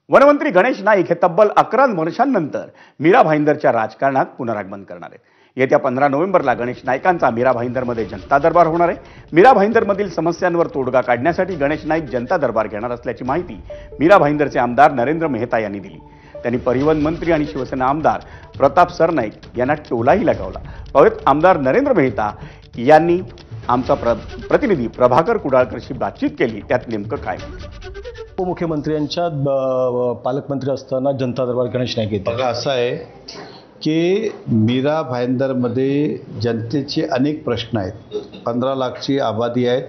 वनमंत्री गणेश नाईक हे तब्बल 11 वर्षांनंतर मीरा भाईंदरच्या राजकारणात पुनरागमन करणार आहेत। येत्या 15 नोव्हेंबरला गणेश नाईकांचा मीरा भाईंदरमध्ये जनता दरबार होणार आहे। मीरा भाईंदरमधील समस्यांवर तोडगा काढण्यासाठी गणेश नाईक जनता दरबार घेणार असल्याची माहिती मीरा भाईंदरचे आमदार नरेंद्र मेहता यांनी दिली। त्यांनी परिवहन मंत्री आणि शिवसेना आमदार प्रताप सरनाईक यांना टोलाही लगावला। पाहूयात आमदार नरेंद्र मेहता यांनी आमचा प्रतिनिधी प्रभाकर कुडाळकरशी बातचीत केली, त्यात नेमकं काय म्हणते। उपमुख्यमंत्र्यांच्या पालकमंत्री असताना जनता दरबार गणेश नाईक येतात। बघा असं आहे की मीरा भाईंदरमध्ये जनतेचे अनेक प्रश्न आहेत। 15 लाखची आबादी आहे।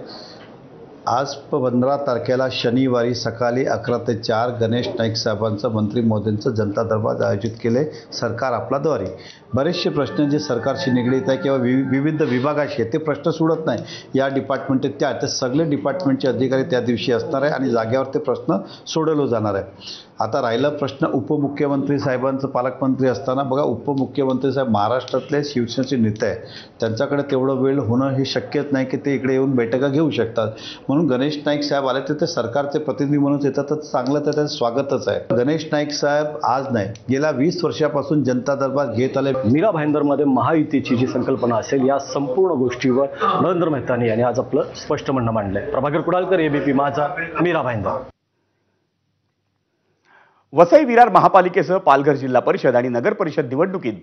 आज 15 तारखेला शनिवारी सकाळी 11 ते 4 गणेश नाईक साहेबांचं मंत्री महोदयांचं जनता दरबार आयोजित केले सरकार आपल्याद्वारे। बरेचसे प्रश्न जे सरकारशी निगडीत आहे किंवा विविध विभागाशी ते प्रश्न सोडत नाही, या डिपार्टमेंट ते सगळे डिपार्टमेंटचे अधिकारी त्या दिवशी असणार आहे आणि जागेवर ते प्रश्न सोडवले जाणार आहे। आता राहिला प्रश्न उपमुख्यमंत्री साहेबांचं, पालकमंत्री असताना बघा उपमुख्यमंत्री साहेब महाराष्ट्रातले शिवसेनेचे नेते आहे, त्यांच्याकडे तेवढं वेळ होणं हे शक्यच नाही की ते इकडे येऊन बैठका घेऊ शकतात। म्हणून गणेश नाईक साहेब आले तर ते सरकारचे प्रतिनिधी म्हणून येतात, तर चांगलं तर त्याचं स्वागतच आहे। गणेश नाईक साहेब आज नाही, गेल्या 20 वर्षापासून जनता दरबार घेत आले। मीरा भाईंदरमध्ये महायुतीची जी संकल्पना असेल या संपूर्ण गोष्टीवर नरेंद्र मेहतानी यांनी आज आपलं स्पष्ट म्हणणं मांडलंय। प्रभाकर कुडाळकर, एबीपी माझा, मीरा भाईंदर। वसई विरार महापालिकेसह पालघर जिल्हा परिषद आणि नगर परिषद निवडणुकीत